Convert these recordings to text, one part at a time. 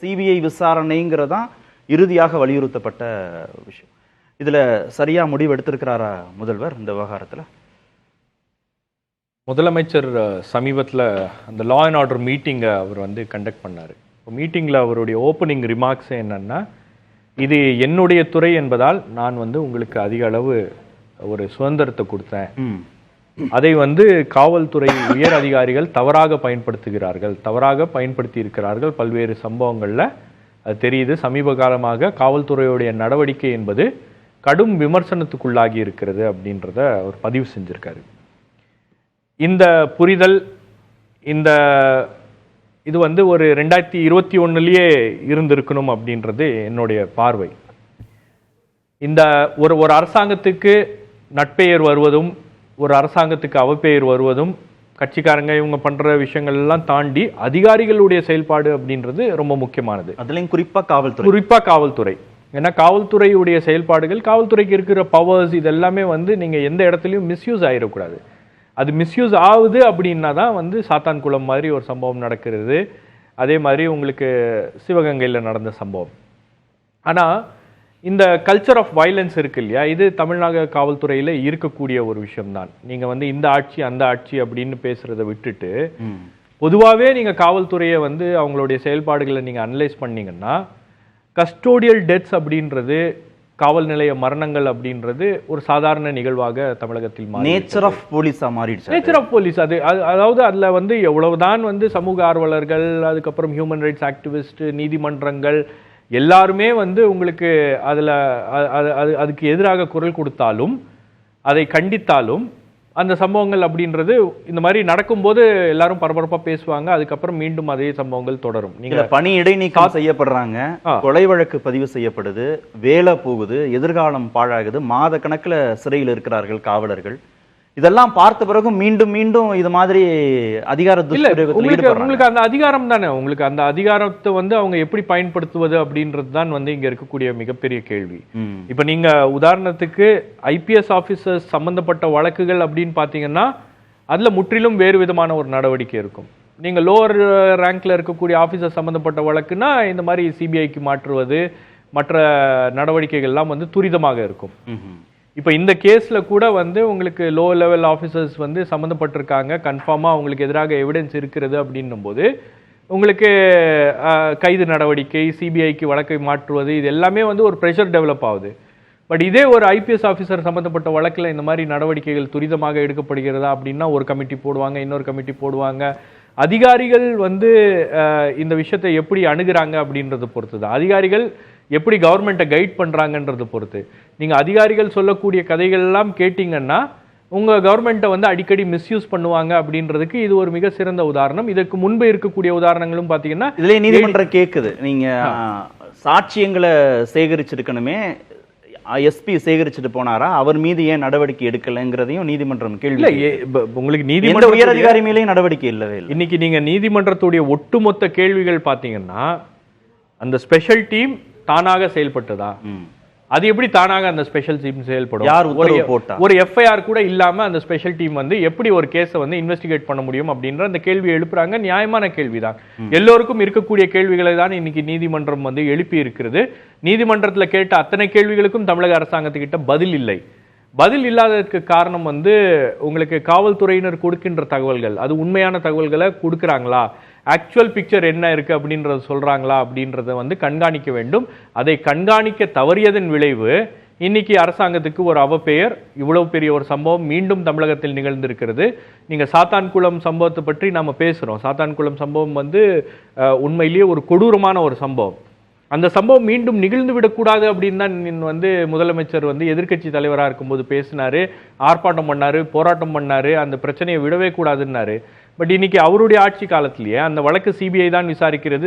CBI விசாரணைங்கிறதான் இறுதியாக வலியுறுத்தப்பட்ட விஷயம். இதுல சரியா முடிவு எடுத்திருக்கிறாரா முதல்வர் இந்த விவகாரத்துல? முதலமைச்சர் சமீபத்தில் அந்த லா அண்ட் ஆர்டர் மீட்டிங்கை அவர் கண்டக்ட் பண்ணார். மீட்டிங்கில் அவருடைய ஓப்பனிங் ரிமார்க்ஸ் என்னன்னா, இது என்னுடைய துறை என்பதால் நான் உங்களுக்கு அதிக அளவு ஒரு சுதந்திரத்தை கொடுத்தேன். அதை காவல்துறை உயர் அதிகாரிகள் தவறாக பயன்படுத்தி இருக்கிறார்கள். பல்வேறு சம்பவங்களில் அது தெரியுது. சமீப காலமாக காவல்துறையுடைய நடவடிக்கை என்பது கடும் விமர்சனத்துக்குள்ளாகி இருக்கிறது அப்படின்றத அவர் பதிவு செஞ்சிருக்காரு. இந்த புரிதல் இது ஒரு 2021 இருந்திருக்கணும் அப்படின்றது என்னுடைய பார்வை. இந்த ஒரு அரசாங்கத்துக்கு நட்பெயர் வருவதும் ஒரு அரசாங்கத்துக்கு அவப்பெயர் வருவதும் கட்சிக்காரங்க இவங்க பண்ற விஷயங்கள் எல்லாம் தாண்டி அதிகாரிகளுடைய செயல்பாடு அப்படின்றது ரொம்ப முக்கியமானது. அதுலயும் குறிப்பா காவல்துறை. ஏன்னா காவல்துறையுடைய செயல்பாடுகள், காவல்துறைக்கு இருக்கிற பவர்ஸ், இது எல்லாமே நீங்க எந்த இடத்துலையும் மிஸ்யூஸ் ஆயிடக்கூடாது. அது மிஸ்யூஸ் ஆகுது அப்படின்னா தான் சாத்தான்குளம் மாதிரி ஒரு சம்பவம் நடக்கிறது. அதே மாதிரி உங்களுக்கு சிவகங்கையில் நடந்த சம்பவம். ஆனால் இந்த கல்ச்சர் ஆஃப் வயலன்ஸ் இருக்கு இல்லையா, இது தமிழ்நாடு காவல்துறையில் இருக்கக்கூடிய ஒரு விஷயம்தான். நீங்கள் இந்த ஆட்சி அந்த ஆட்சி அப்படின்னு பேசுறதை விட்டுட்டு பொதுவாகவே நீங்கள் காவல்துறையை அவங்களுடைய செயல்பாடுகளை நீங்கள் அனலைஸ் பண்ணீங்கன்னா, கஸ்டோடியல் டெத்ஸ் அப்படின்றது, காவல் நிலைய மரணங்கள் அப்படின்றது ஒரு சாதாரண நிகழ்வாக தமிழகத்தில் நேச்சர் ஆஃப் போலீஸா மாறிடுச்சு. நேச்சர் ஆஃப் போலீஸ் அதாவது அதுல எவ்வளவுதான் சமூக ஆர்வலர்கள், அதுக்கப்புறம் ஹியூமன் ரைட்ஸ் ஆக்டிவிஸ்ட், நீதிமன்றங்கள் எல்லாருமே உங்களுக்கு அதுக்கு எதிராக குரல் கொடுத்தாலும், அதை கண்டித்தாலும், அந்த சம்பவங்கள் அப்படின்றது இந்த மாதிரி நடக்கும்போது எல்லாரும் பரபரப்பா பேசுவாங்க. அதுக்கப்புறம் மீண்டும் அதே சம்பவங்கள் தொடரும். நீங்க பணி இடைநீக்கம் செய்யப்படுறாங்க, கொலை வழக்கு பதிவு செய்யப்படுது, வேலை போகுது, எதிர்காலம் பாழாகுது, மாத கணக்குல சிறையில் இருக்கிறார்கள் காவலர்கள். இதெல்லாம் பார்த்த பிறகு மீண்டும் மீண்டும் இது மாதிரி அதிகார உங்களுக்கு அந்த அதிகாரம் தானே, உங்களுக்கு அந்த அதிகாரத்தை அவங்க எப்படி பயன்படுத்துவது அப்படின்றது தான் இங்க இருக்கக்கூடிய மிகப்பெரிய கேள்வி. இப்ப நீங்க உதாரணத்துக்கு ஐபிஎஸ் ஆபீசர்ஸ் சம்பந்தப்பட்ட வழக்குகள் அப்படின்னு பாத்தீங்கன்னா, அதுல முற்றிலும் வேறு விதமான ஒரு நடவடிக்கை இருக்கும். நீங்க லோவர் ரேங்க்ல இருக்கக்கூடிய ஆபீசர் சம்பந்தப்பட்ட வழக்குன்னா இந்த மாதிரி சிபிஐக்கு மாற்றுவது, மற்ற நடவடிக்கைகள்லாம் துரிதமாக இருக்கும். இப்போ இந்த கேஸ்ல கூட உங்களுக்கு லோ லெவல் ஆஃபீஸர்ஸ் சம்மந்தப்பட்டிருக்காங்க, கன்ஃபார்மாக அவங்களுக்கு எதிராக எவிடன்ஸ் இருக்கிறது அப்படின்னும் போது உங்களுக்கு கைது நடவடிக்கை, சிபிஐக்கு வழக்கை மாற்றுவது, இது எல்லாமே ஒரு ப்ரெஷர் டெவலப் ஆகுது. பட் இதே ஒரு ஐபிஎஸ் ஆஃபீஸர் சம்மந்தப்பட்ட வழக்கில் இந்த மாதிரி நடவடிக்கைகள் துரிதமாக எடுக்கப்படுகிறதா அப்படின்னா ஒரு கமிட்டி போடுவாங்க, இன்னொரு கமிட்டி போடுவாங்க. அதிகாரிகள் இந்த விஷயத்தை எப்படி அணுகுறாங்க அப்படின்றத பொறுத்து தான், அதிகாரிகள் எப்படி கவர்மெண்ட்டை கைட் பண்றாங்கன்றது பொறுத்து. நீங்க அதிகாரிகள் சொல்லக்கூடிய கதைகள் எல்லாம் கேட்டீங்கன்னா உங்க கவர்மெண்ட்டை அடிக்கடி மிஸ்யூஸ் பண்ணுவாங்க அப்படின்றதுக்கு இது ஒரு மிக சிறந்த உதாரணம். இதற்கு முன்பு இருக்கக்கூடிய உதாரணங்களும் பாத்தீங்கன்னா இதுல நீதிமன்றம் கேக்குது, நீங்க சாட்சியங்களை சேகரிச்சிருக்கணுமே, எஸ்பி சேகரிச்சுட்டு போனாரா, அவர் மீது ஏன் நடவடிக்கை எடுக்கலங்கிறதையும் நீதிமன்றம் கேள்வி. உங்களுக்கு நீதிமன்ற உயர் அதிகாரி மேலேயும் நடவடிக்கை இல்லவே இல்லை. இன்னைக்கு நீங்க நீதிமன்றத்துடைய ஒட்டுமொத்த கேள்விகள் பாத்தீங்கன்னா, அந்த ஸ்பெஷல் டீம் தானாக செயல்பட்டதா, அது எப்படி தானாக அந்த ஸ்பெஷல் டீம் செயல்படும், ஒரு எஃப்ஐஆர் கூட இல்லாம அந்த ஸ்பெஷல் டீம் எப்படி ஒரு கேஸை இன்வெஸ்டிகேட் பண்ண முடியும் அப்படின்ற அந்த கேள்வி எழுப்புறாங்க. நியாயமான கேள்விதான், எல்லோருக்கும் இருக்கக்கூடிய கேள்விகளை தான் இன்னைக்கு நீதிமன்றம் எழுப்பி இருக்கிறது. நீதிமன்றத்தில் கேட்ட அத்தனை கேள்விகளுக்கும் தமிழக அரசாங்கத்துக்கிட்ட பதில் இல்லை. பதில் இல்லாததற்கு காரணம் உங்களுக்கு காவல்துறையினர் கொடுக்கின்ற தகவல்கள், அது உண்மையான தகவல்களை கொடுக்குறாங்களா, ஆக்சுவல் பிக்சர் என்ன இருக்கு அப்படின்றத சொல்றாங்களா அப்படின்றத கண்காணிக்க வேண்டும். அதை கண்காணிக்க தவறியதன் விளைவு இன்னைக்கு அரசாங்கத்துக்கு ஒரு அவப்பெயர். இவ்வளவு பெரிய ஒரு சம்பவம் மீண்டும் தமிழகத்தில் நிகழ்ந்திருக்கிறது. நீங்க சாத்தான்குளம் சம்பவத்தை பற்றி நாம பேசுறோம். சாத்தான்குளம் சம்பவம் உண்மையிலேயே ஒரு கொடூரமான ஒரு சம்பவம். அந்த சம்பவம் மீண்டும் நிகழ்ந்து விடக்கூடாது அப்படின்னு தான் முதலமைச்சர் எதிர்க்கட்சி தலைவராக இருக்கும்போது பேசினாரு, ஆர்ப்பாட்டம் பண்ணாரு, போராட்டம் பண்ணாரு, அந்த பிரச்சனையை விடவே கூடாதுன்னாரு. பட் இன்னைக்கு அவருடைய ஆட்சி காலத்திலேயே அந்த வழக்கு சிபிஐ தான் விசாரிக்கிறது,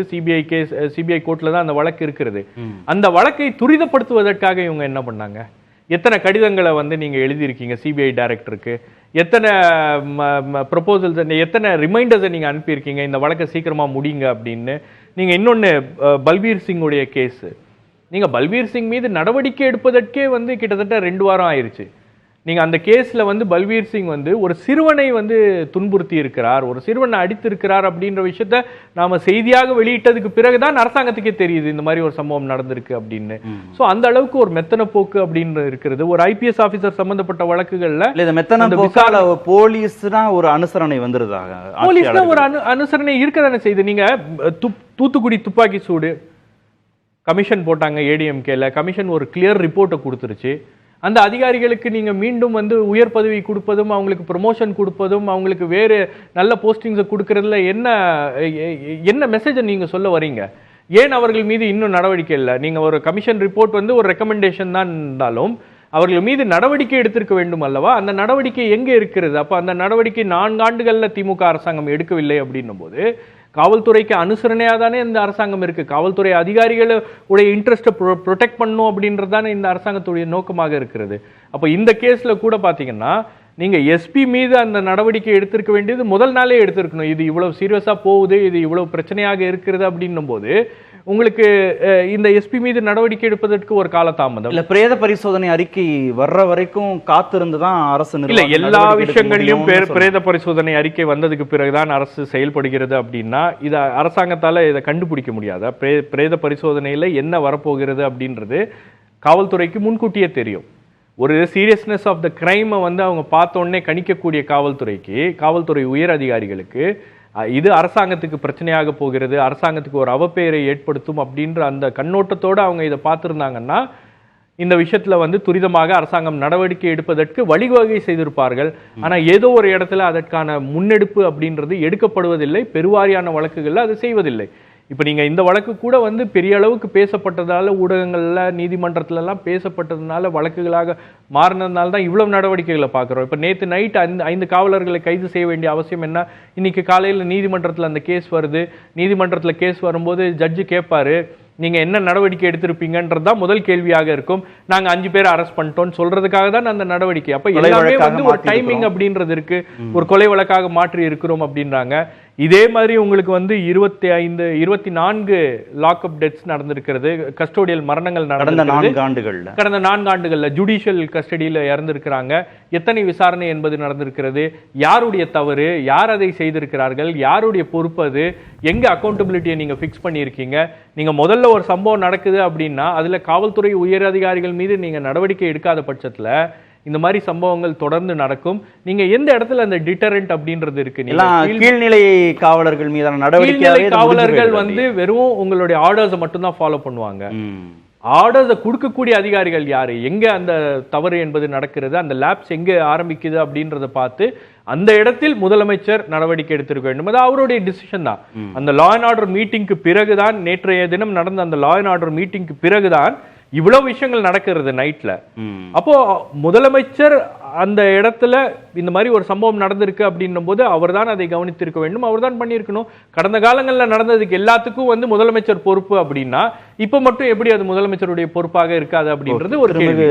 சிபிஐ கோர்ட்ல தான் அந்த வழக்கு இருக்கிறது. அந்த வழக்கை துரிதப்படுத்துவதற்காக இவங்க என்ன பண்ணாங்க? எத்தனை கடிதங்களை நீங்க எழுதியிருக்கீங்க சிபிஐ டைரக்டருக்கு, எத்தனை ப்ரொபோசல்ஸ், எத்தனை ரிமைண்டர்ஸை நீங்க அனுப்பியிருக்கீங்க இந்த வழக்கை சீக்கிரமா முடிங்க அப்படின்னு. நீங்க இன்னொன்னு, பல்பீர் சிங்குடைய கேஸ், நீங்க பல்பீர் சிங் மீது நடவடிக்கை எடுப்பதற்கே கிட்டத்தட்ட 2 வாரம் ஆயிருச்சு. நீங்க அந்த கேஸ்ல வந்து பல்வீர் சிங் வந்து ஒரு சிறுவனை வந்து துன்புறுத்தி இருக்கிறார், ஒரு சிறுவனை அடித்திருக்கிறார் அப்படின்ற விஷயத்த நாம செய்தியாக வெளியிட்டதுக்கு பிறகுதான் அரசாங்கத்துக்கே தெரியுது இந்த மாதிரி ஒரு சம்பவம் நடந்திருக்கு அப்படின்னு. சோ அந்த அளவுக்கு ஒரு மெத்தன போக்கு அப்படின்னு இருக்கிறது. ஒரு ஐபிஎஸ் ஆபீசர் சம்பந்தப்பட்ட வழக்குகள்ல போலீஸ்னா ஒரு அனுசரணை வந்துருதாக, போலீஸ்னா ஒரு அனுசரணை இருக்கதானே செய்யுது. நீங்க தூத்துக்குடி துப்பாக்கி சூடு கமிஷன் போட்டாங்க ஏடிஎம்கேல, கமிஷன் ஒரு கிளியர் ரிப்போர்ட்டை கொடுத்துருச்சு. அந்த அதிகாரிகளுக்கு நீங்க மீண்டும் வந்து உயர் பதவி கொடுப்பதும், அவங்களுக்கு ப்ரொமோஷன் கொடுப்பதும், அவங்களுக்கு வேறு நல்ல போஸ்டிங்ஸை கொடுக்கறதுல என்ன மெசேஜை நீங்க சொல்ல வரீங்க? ஏன் அவர்கள் மீது இன்னும் நடவடிக்கை இல்லை? நீங்க ஒரு கமிஷன் ரிப்போர்ட் வந்து ஒரு ரெக்கமெண்டேஷன் தான் இருந்தாலும் அவர்கள் மீது நடவடிக்கை எடுத்திருக்க வேண்டும் அல்லவா? அந்த நடவடிக்கை எங்க இருக்கிறது? அப்ப அந்த நடவடிக்கை 4 ஆண்டுகள்ல திமுக அரசாங்கம் எடுக்கவில்லை அப்படின்னும் போது காவல்துறைக்கு அனுசரணையா தானே இந்த அரசாங்கம் இருக்கு. காவல்துறை அதிகாரிகளுடைய இன்ட்ரெஸ்ட்டை ப்ரொடெக்ட் பண்ணும் அப்படின்றது தானே இந்த அரசாங்கத்துடைய நோக்கமாக இருக்கிறது. அப்போ இந்த கேஸ்ல கூட பாத்தீங்கன்னா நீங்க எஸ்பி மீது அந்த நடவடிக்கை எடுத்திருக்க வேண்டியது முதல் நாளே எடுத்திருக்கணும். இது இவ்வளவு சீரியஸா போகுது, இது இவ்வளவு பிரச்சனையாக இருக்கிறது அப்படின்னும் போது உங்களுக்கு இந்த எஸ்பி மீது நடவடிக்கை எடுப்பதற்கு ஒரு காலதாமதம் இல்ல. பிரேத பரிசோதனை அறிக்கை வர்ற வரைக்கும் காத்திருந்துதான் அரசு இல்ல, எல்லா விஷயங்களையும் பிரேத பரிசோதனை அறிக்கை வந்ததுக்கு பிறகுதான் அரசு செயல்படுகிறது அப்படின்னா இதை அரசாங்கத்தால இதை கண்டுபிடிக்க முடியாதா? பிரேத பரிசோதனையில என்ன வரப்போகிறது அப்படின்றது காவல்துறைக்கு முன்கூட்டியே தெரியும். ஒரு சீரியஸ்னஸ் ஆஃப் த கிரைமை வந்து அவங்க பார்த்த உடனே கணிக்கக்கூடிய காவல்துறை உயர் அதிகாரிகளுக்கு இது அரசாங்கத்துக்கு பிரச்சனையாக போகிறது, அரசாங்கத்துக்கு ஒரு அவப்பெயரை ஏற்படுத்தும் அப்படின்ற அந்த கண்ணோட்டத்தோடு அவங்க இதை பார்த்துருந்தாங்கன்னா இந்த விஷயத்துல வந்து துரிதமாக அரசாங்கம் நடவடிக்கை எடுப்பதற்கு வழிவகை செய்திருப்பார்கள். ஆனா ஏதோ ஒரு இடத்துல அதற்கான முன்னெடுப்பு அப்படின்றது எடுக்கப்படுவதில்லை. பெருவாரியான வழக்குகள்ல அது செய்வதில்லை. இப்ப நீங்க இந்த வழக்கு கூட வந்து பெரிய அளவுக்கு பேசப்பட்டதால, ஊடகங்கள்ல நீதிமன்றத்துல எல்லாம் பேசப்பட்டதுனால, வழக்குகளாக மாறினதுனால தான் இவ்வளவு நடவடிக்கைகளை பார்க்கிறோம். இப்ப நேத்து நைட் 5 காவலர்களை கைது செய்ய வேண்டிய அவசியம் என்ன? இன்னைக்கு காலையில நீதிமன்றத்துல அந்த கேஸ் வருது. நீதிமன்றத்துல கேஸ் வரும்போது ஜட்ஜு கேட்பாரு, நீங்க என்ன நடவடிக்கை எடுத்திருப்பீங்கன்றதுதான் முதல் கேள்வியாக இருக்கும். நாங்க 5 பேரை அரெஸ்ட் பண்ணிட்டோம் சொல்றதுக்காக தான் அந்த நடவடிக்கை. அப்ப எல்லாமே வந்து ஒரு டைமிங் அப்படின்றது இருக்கு. ஒரு கொலை வழக்காக மாற்றி இருக்கிறோம் அப்படின்றாங்க. இதே மாதிரி உங்களுக்கு வந்து 24 லாக்அப் டெத்ஸ் நடந்திருக்கிறது, கஸ்டோடியல் மரணங்கள் நடந்திருக்கிறது கடந்த 4 ஆண்டுகள்ல. ஜுடிஷியல் கஸ்டடியில இறந்திருக்கிறாங்க. எத்தனை விசாரணை என்பது நடந்திருக்கிறது, யாருடைய தவறு, யார் அதை செய்திருக்கிறார்கள், யாருடைய பொறுப்பு, அது எங்க அக்கௌண்டபிலிட்டியை நீங்க பிக்ஸ் பண்ணியிருக்கீங்க? நீங்க முதல்ல ஒரு சம்பவம் நடக்குது அப்படின்னா அதுல காவல்துறை உயர் அதிகாரிகள் மீது நீங்க நடவடிக்கை எடுக்காத பட்சத்துல இந்த மாதிரி சம்பவங்கள் தொடர்ந்து நடக்கும். நீங்க எந்த இடத்துல அந்த டிட்டரண்ட் அப்படின்றது இருக்கு? கீழ்நிலை காவலர்கள் மீதான நடவடிக்கை, காவலர்கள் வந்து வெறும் உங்களுடைய ஆர்டர்ஸை மட்டும் தான் ஃபாலோ பண்ணுவாங்க. ஆர்டர்ஸை கொடுக்கக்கூடிய அதிகாரிகள் யாரு, எங்க அந்த தவறு என்பது நடக்கிறது, அந்த லேப்ஸ் எங்க ஆரம்பிக்குது அப்படின்றத பார்த்து அந்த இடத்தில் முதலமைச்சர் நடவடிக்கை எடுத்திருக்க வேண்டும். அது அவருடைய டிசிஷன் தான். அந்த லா அண்ட் ஆர்டர் மீட்டிங்க்கு பிறகுதான், நேற்றைய தினம் நடந்த அந்த லா அண்ட் ஆர்டர் மீட்டிங்க்கு பிறகுதான் இவ்வளவு விஷயங்கள் நடக்கிறது நைட்ல. அப்போ முதலமைச்சர் அந்த இடத்துல இந்த மாதிரி ஒரு சம்பவம் நடந்திருக்கு அப்படின்னும் போது அவர் தான் அதை கவனித்திருக்க வேண்டும், அவர் தான் பண்ணியிருக்கணும். கடந்த காலங்களில் நடந்ததுக்கு எல்லாத்துக்கும் வந்து முதலமைச்சர் பொறுப்பு அப்படின்னா இப்ப மட்டும் எப்படி அது முதலமைச்சருடைய பொறுப்பாக இருக்காது அப்படின்றது ஒரு கேள்வி.